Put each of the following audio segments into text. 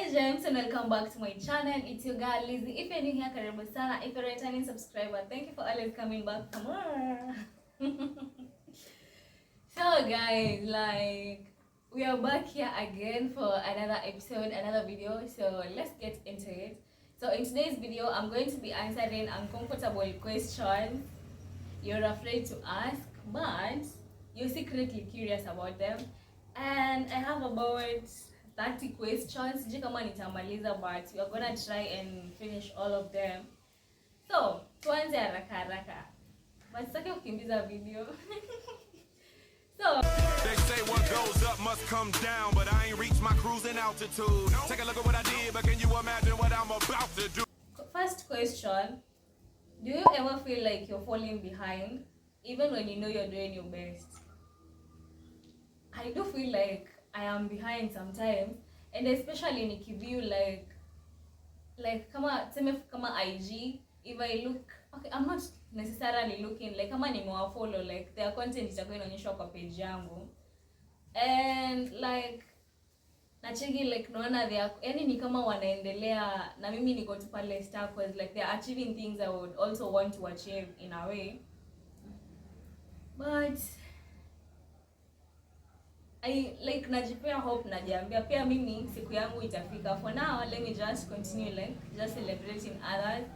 Hi James, and welcome back to my channel. It's your girl Lizzie. If you're new here, karibu sana. If you're a returning subscriber, thank you for always coming back for more. So guys, we are back here again for another episode, another video. So let's get into it. So in today's video, I'm going to be answering uncomfortable questions you're afraid to ask, but you're secretly curious about them. And I have about 30 questions. Sijui kama nitamaliza, but we're gonna try and finish all of them. So tuanze haraka haraka, but sitaki kukimbiza video. So they say what goes up must come down, but I ain't reached my cruising altitude. Take a look at what I did, but can you imagine what I'm about to do? First question, do you ever feel like you're falling behind even when you know you're doing your best? I do feel like I am behind sometimes, and especially nikiview like kama IG, if I look, okay, I'm not necessarily looking, like kama nimewafollow, like their content itakuwa inaonyeshwa kwa page yangu, and like nacheki like naona they are, yani ni kama wanaendelea na mimi niko tu pale stuck, cause like they are achieving things I would also want to achieve in a way, but I like najipea hope, najiambia pia mimi siku yangu itafika. For now, let me just continue like just celebrating others,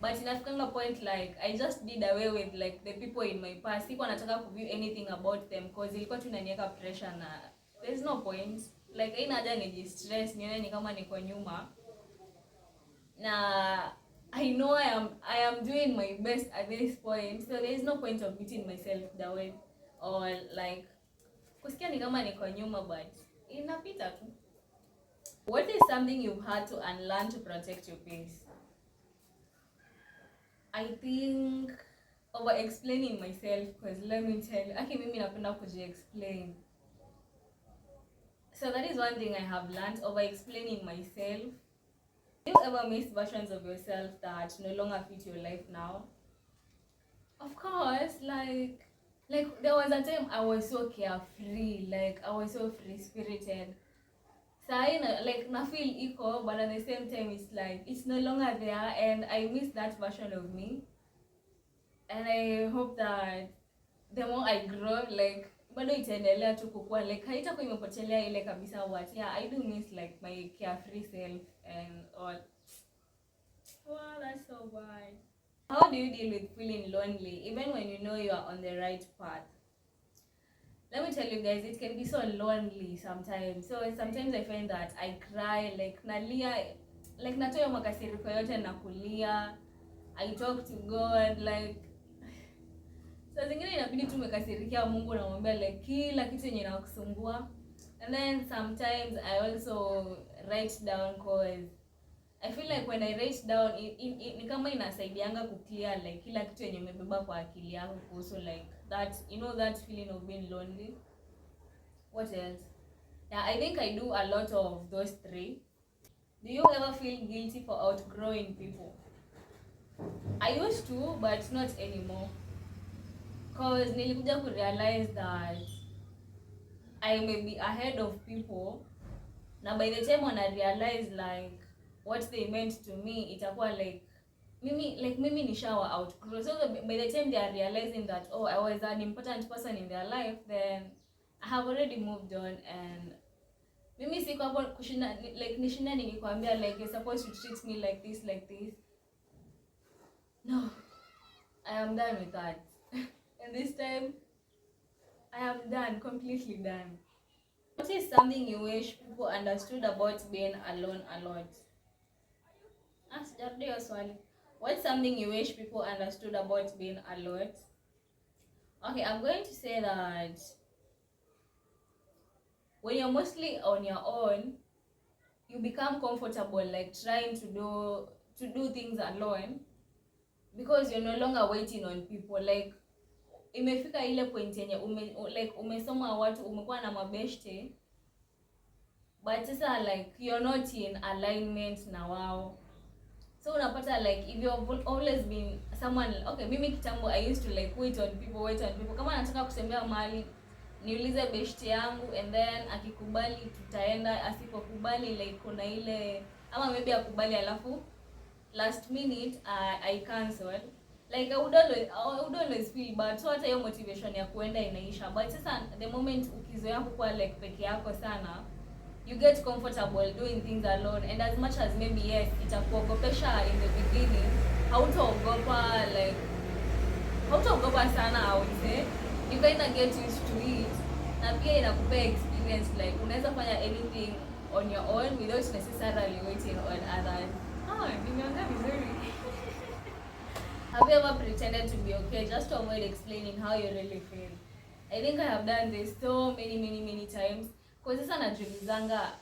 but inafika point like I just did away with like the people in my past. Sikuwa nataka kuview anything about them cause ilikuwa tu inaniweka pressure na there's no point, like haina haja nijistress nione ni kama niko nyuma, na I know I am doing my best at this point, so there is no point of beating myself that way or like kusikia ni kama niko nyuma, but inapita tu. What is something you've had to unlearn to protect your peace? I think over explaining myself, because let me tell you, mimi napenda kuji-explain. So that is one thing I have learned, over explaining myself. Do you ever miss versions of yourself that no longer fit your life now? Of course, like there was a time I was so carefree, like I was so free spirited. So I like na feel equal, but at the same time it's like it's no longer there, and I miss that version of me. And I hope that the more I grow, like bado itaendelea tu kukua, like haitakuwa imepotelea ile kabisa, what yeah, I do miss like my carefree self and all. Wow, that's so bad. How do you deal with feeling lonely even when you know you are on the right path? Let me tell you guys, it can be so lonely sometimes. So sometimes I find that I cry, like nalia, like natoa makasiriko yote na kulia. I talk to God, like so zingine inabidi tu umekasirikia Mungu na mwambia like kila kitu yenye inakusumbua. And then sometimes I also write down, cause I feel like when I write down ni kama inasaidianga kuclear like kila kitu yenye umebeba kwa akili yako kuhusu like that, you know, that feeling of being lonely. What else? Yeah, I think I do a lot of those three. Do you ever feel guilty for outgrowing people? I used to, but not anymore. Cause nilikuja ku realize that I may be ahead of people. Now by the time when I realize like what they meant to me, itakuwa like mimi nishawa outgrow. So by the time they are realizing that oh, I was an important person in their life, then I have already moved on, and mimi siko hapo kushinda like nishinda nikikwambia like you're supposed to treat me like this. No, I am done with that. And this time I am done, completely done. What is something you wish people understood about being alone a lot? What's something you wish people understood about being alone? Okay, I'm going to say that when you're mostly on your own, you become comfortable like trying to do things alone, because you're no longer waiting on people. Like imefika ile point yenye umesoma watu, umekuwa na mabeshte, but sasa like you're not in alignment na wao. So unapata like if you've always been someone, okay, mimi kitambo I used to like wait on people. Kama nataka kutembea mahali niulize beshte yangu, and then akikubali tutaenda, asipokubali like kuna ile, ama maybe akubali alafu last minute I cancel, like I would always feel bad. So hata hiyo motivation ya kuenda inaisha. But sasa the moment ukizoea kuwa like peke yako sana, you get comfortable doing things alone, and as much as maybe yes itakuogopesha in the beginning, hautaogopa sana, I would say. You kind of get used to it, na pia inakupea experience, like unaweza fanya anything on your own without necessarily waiting on others. Nimeongea vizuri. Have you ever pretended to be okay just to avoid explaining how you really feel? I think I have done this so many times. Kwa sasa najiulizanga,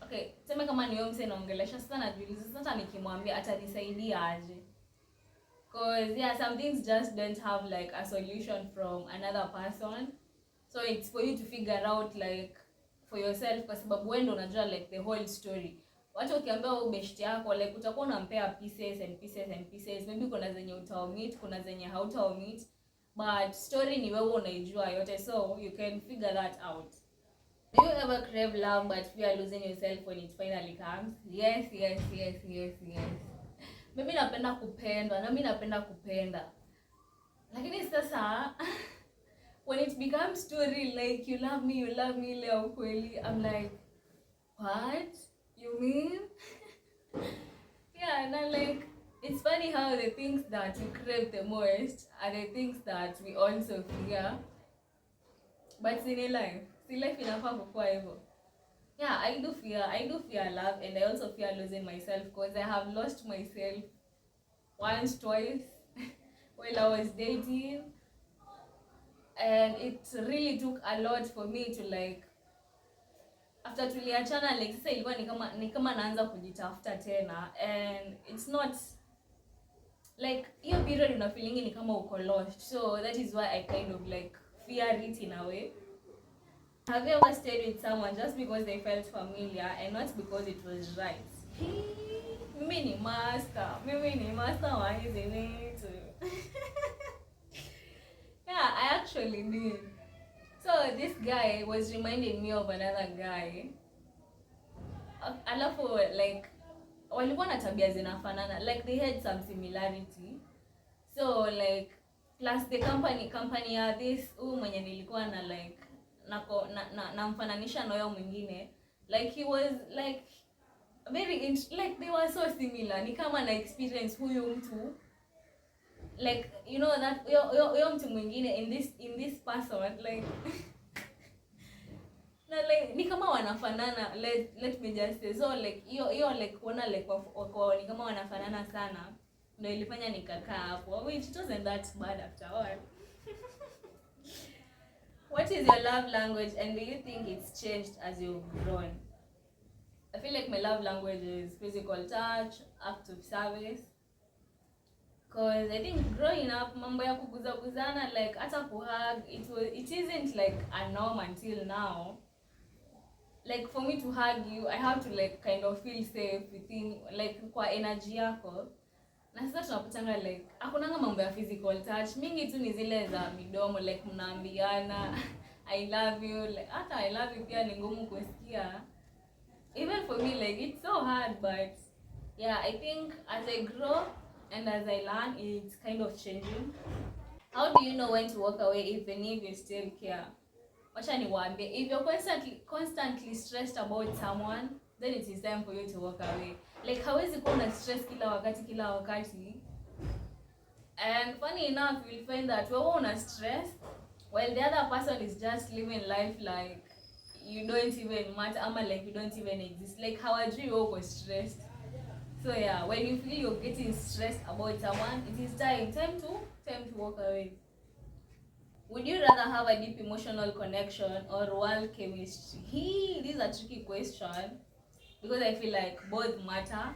okay, sema kama ni mse naongelesha, sasa najiuliza sasa nikimwambia atanisaidia aje? Because yeah, some things just don't have like a solution from another person. So it's for you to figure out like for yourself, kwa sababu wewe ndio unajua like the whole story. Wacha ukiambia wewe best yako like utakuwa unampea pieces and pieces. Maybe kuna zenye utaomit, kuna zenye hautaomit, but story ni wewe unaijua yote, so you can figure that out. Do you ever crave love but fear losing yourself when it finally comes? Yes. Mimi napenda kupendwa, na mimi napenda kupenda. Lakini sasa when it becomes too real, like you love me leo kweli, I'm like, what? You mean? Yeah, and like it's funny how the things that you crave the most are the things that we also fear. But in life inafaa kukua hivyo. Yeah, I do fear love, and I also fear losing myself, because I have lost myself once, twice while I was dating, and it really took a lot for me to like, after tuliachana like sasa ilikuwa ni kama naanza kujitafuta tena, and it's not like hiyo period una feeling ni kama uko lost, so that is why I kind of like fear it in a way. Have you ever stayed with someone just because they felt familiar and not because it was right? Mimi ni master wa hizi vitu. Yeah, I actually did. So this guy was reminding me of another guy. Alafu like walikuwa na tabia zinafanana, like they had some similarity. So like plus the company ya this mwenye nilikuwa na like na mfananisha na yeye mwingine, like he was like very like they were so similar, ni kama na experience huyu mtu, like you know that huyo mtu mwingine in this person like na like ni kama wanafanana, let me just say. So like hiyo like kuona like wako ni kama wanafanana sana, ndio ilifanya nikakaa hapo, which wasn't that bad after all. What is your love language, and do you think it's changed as you've grown? I feel like my love language is physical touch, act of service. Because I think growing up, mambo ya kuguzana, like hata kuhug, it isn't like a norm until now. Like for me to hug you, I have to like kind of feel safe within, like kwa energy yako. Na sasa tunapatanga like hakunanga mambo ya physical touch, mingi tu ni zile za midomo, like mnaambiana I love you, like hata I love you pia ni ngumu kusikia. Even for me like it's so hard, but yeah, I think as I grow and as I learn, it's kind of changing. How do you know when to walk away even if you still care? Wacha niwaambie, if you're constantly stressed about someone, then it is time for you to walk away. Like hawezi kuwa na stress kila wakati. And funny enough, you'll find that wewe una stress while the other person is just living life like you don't even matter, ama like you don't even exist. Like hawajui wewe uko stressed. So yeah, when you feel you're getting stressed about someone, it is time to walk away. Would you rather have a deep emotional connection or world chemistry? This is a tricky question, because I feel like both matter.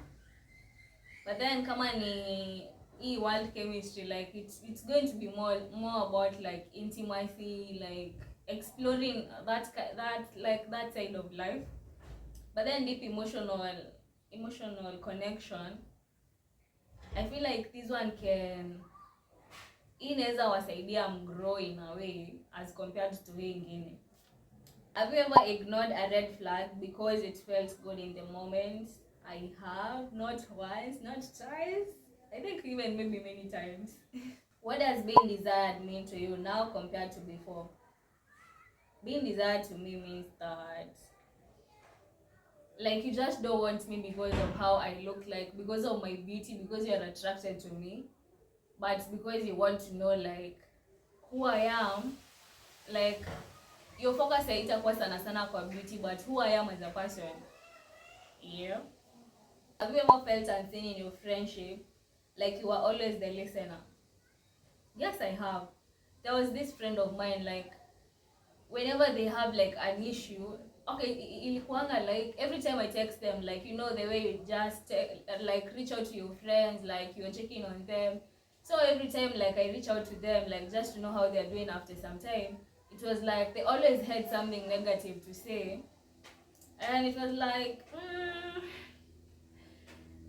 But then kama ni world chemistry, like it's going to be more about like intimacy, like exploring that side of life. But then deep emotional connection, I feel like this one inaweza wasaidia mgrow in a way as compared to hii ingine. Have you ever ignored a red flag because it felt good in the moment? I have, not once, not twice. I think even maybe many times. What does being desired mean to you now compared to before? Being desired to me means that, like, you just don't want me because of how I look like, because of my beauty, because you're attracted to me, but because you want to know like who I am. Like, your focus haitakuwa sana sana kwa beauty, but who I am as a person. Yeah. Have you ever felt unseen in your friendship, like you were always the listener? Yes, I have. There was this friend of mine, like, whenever they have like an issue, okay, ilikuanga like every time I text them, like, you know, the way you just like reach out to your friends, like you're checking on them. So every time like I reach out to them, like just to know how they're doing after some time, it was like they always had something negative to say, and it was like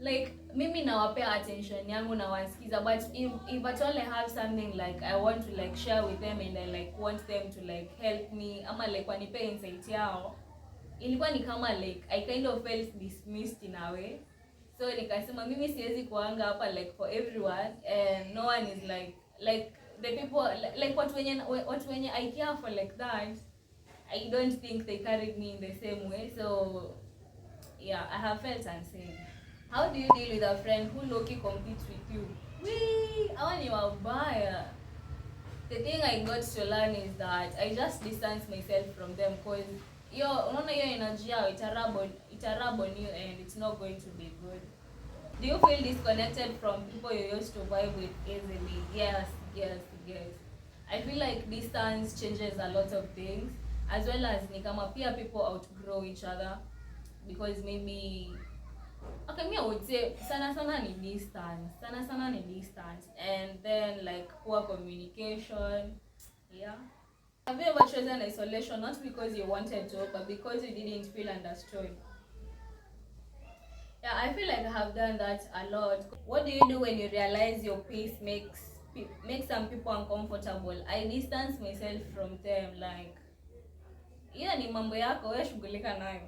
like mimi nawapea attention yangu na wasikiza, but if at all I have something like I want to like share with them and I like want them to like help me ama like wanipe insight yao, ilikuwa ni kama like I kind of felt dismissed in a way. So nikasema mimi siwezi kuanga hapa like for everyone, and no one is like the people like watu wenye I care for like that, I don't think they carried me in the same way. So yeah, I have felt unseen. How do you deal with a friend who low-key competes with you? Wee! Hawa ni wabaya. The thing I got to learn is that I just distance myself from them, because unaona hiyo energy yao itarab on you and it's not going to be good. Do you feel disconnected from people you used to vibe with easily? Yes. I feel like distance changes a lot of things, as well as ni kama pia people outgrow each other, because maybe, okay, me I would say sana sana ni distance, and then like poor communication. Yeah. Have you ever chosen isolation not because you wanted to, but because you didn't feel understood? Yeah, I feel like I have done that a lot. What do you do when you realize your pace makes some people uncomfortable? I distance myself from them, like, hiyo ni mambo yako, wewe shughulika nayo.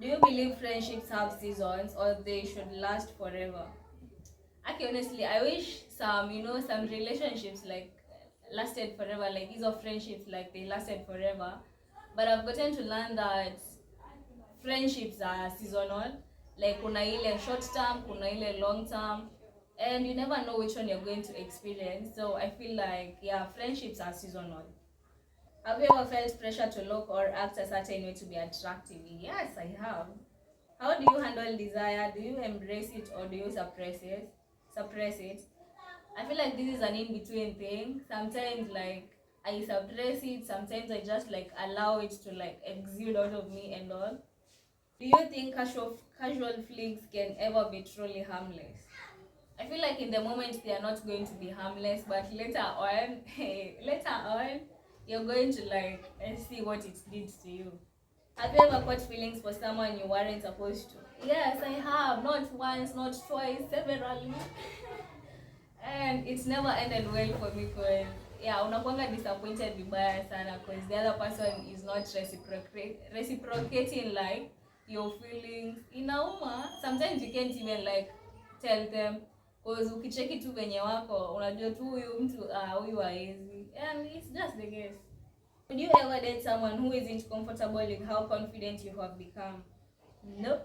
Do you believe friendships have seasons or they should last forever? Okay, honestly, I wish some relationships like lasted forever, like these are friendships like they lasted forever. But I've gotten to learn that friendships are seasonal. Like kuna ile short term, kuna ile long term, and you never know which one you're going to experience. So I feel like, yeah, friendships are seasonal. Have you ever felt pressure to look or act a certain way to be attractive? Yes, I have. How do you handle desire? Do you embrace it or do you suppress it? I feel like this is an in-between thing. Sometimes like I suppress it, sometimes I just like allow it to like exude out of me and all. Do you think casual flicks can ever be truly harmless? I feel like in the moment they are not going to be harmless, but later on, you're going to like see what it did to you. Have you ever caught feelings for someone you weren't supposed to? Yes, I have. Not once, not twice, severally. And it's never ended well for me, because yeah, unakuanga disappointed vibaya sana because the other person is not reciprocating like your feelings. Inauma. Sometimes you can't even like tell them, because ukicheki tu venye wako unajua tu huyu mtu huyu haezi, and it's just the case. Would you ever date someone who isn't comfortable with how confident you have become? Nope.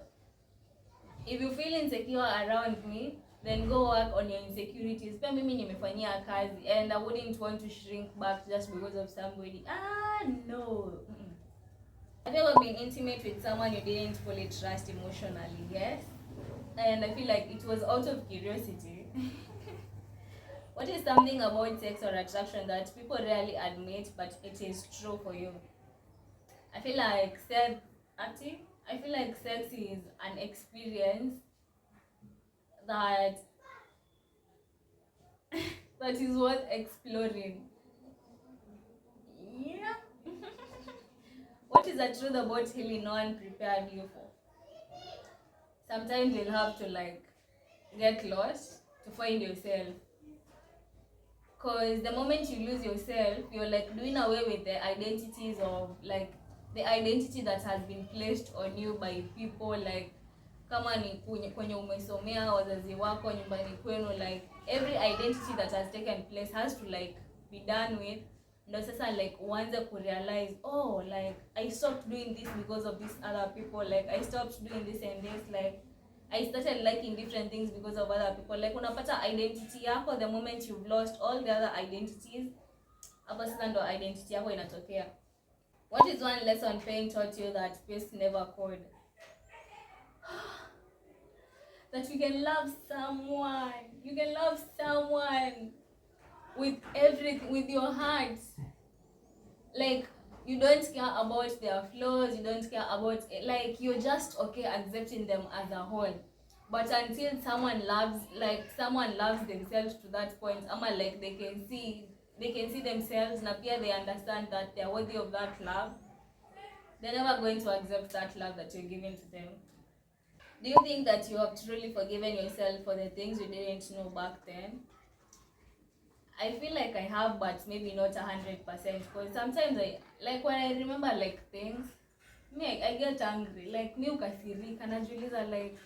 If you feel insecure around me, then go work on your insecurities. Pia mimi nimefanyia kazi, and I wouldn't want to shrink back just because of somebody. No. Have you ever been intimate with someone you didn't fully trust emotionally? Yes. And I feel like it was out of curiosity. What is something about sex or attraction that people rarely admit, but it is true for you? I feel like sex is an experience that that is worth exploring. Yeah. What is the truth about healing no one prepared you for? Sometimes you'll have to like get lost to find yourself. Because the moment you lose yourself, you're like doing away with the identities of like the identity that has been placed on you by people, like kama ni kwenye umesomea, wazazi wako, nyumbani kwenu, like every identity that has taken place has to like be done with. Ndo sasa like uanze kurealize, oh, like I stopped doing this because of these other people, like I stopped doing this and this, like I started liking different things because of other people. Like unapata identity yako the moment you've lost all the other identities, hapa sasa ndo identity yako inatokea. What is one lesson pain taught you that space never could? That you can love someone. You can love someone with everything, with your heart. Like, you don't care about their flaws, you don't care about it. Like, you're just okay accepting them as a whole. But until someone loves themselves to that point, like they can see themselves, na pia they understand that they're worthy of that love, they're never going to accept that love that you're giving to them. Do you think that you have truly forgiven yourself for the things you didn't know back then? I feel like I have, but maybe not 100%. Because sometimes when I remember like things, I get angry. Like me ukasirika, najiuliza like,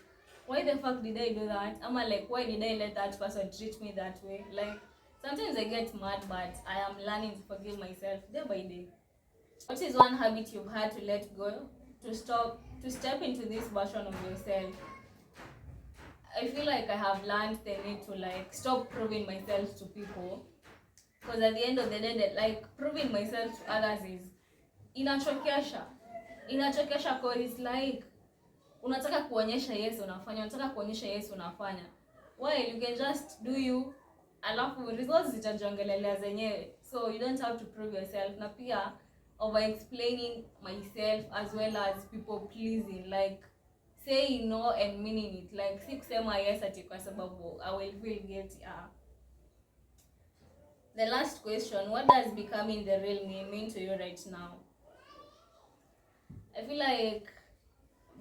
why the fuck did I do that? Like, why did I let that person treat me that way? Like sometimes I get mad, but I am learning to forgive myself day by day. What is one habit you've had to let go to step into this version of yourself? I feel like I have learned the need to like stop proving myself to people, because at the end of the day, like proving myself to others is inachokesha, cause it's like unataka kuonyesha yes unafanya, while you can just do you, alafu results zitajiongelelea zenyewe. So you don't have to prove yourself, na pia over explaining myself as well as people pleasing, like saying no and meaning it, like si kusema yes ati kwa sababu I will feel guilty. The last question, what does becoming the real me mean to you right now? I feel like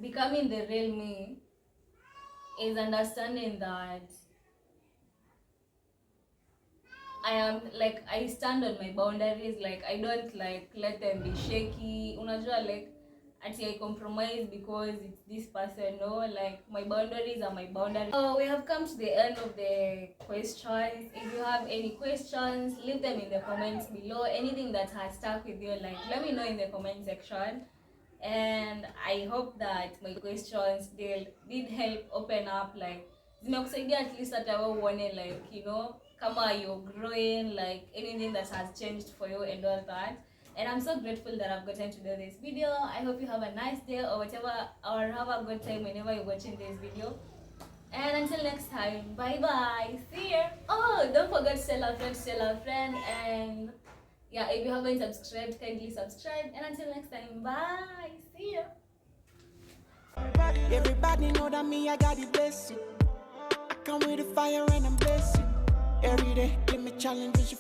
becoming the real me is understanding that I stand on my boundaries, like I don't like let them be shaky. Unajua like ati I compromise because it's this person. No, like my boundaries are my boundaries. So we have come to the end of the questions. If you have any questions, leave them in the comments below. Anything that has stuck with you, like let me know in the comment section. And I hope that my questions did help open up, like zimekusaidia at least hata wewe uone like, you know, kama you're growing, like anything that has changed for you and all that. And I'm so grateful that I've gotten to do this video. I hope you have a nice day or whatever, or have a good time whenever you're watching this video. And until next time, bye bye, see ya. Oh, don't forget to tell a friend, and yeah, if you haven't subscribed, kindly subscribe. And until next time, bye, see ya. Everybody know that me, I got the blessing. I come with the fire and I'm blessing. Every day, give me challenges, you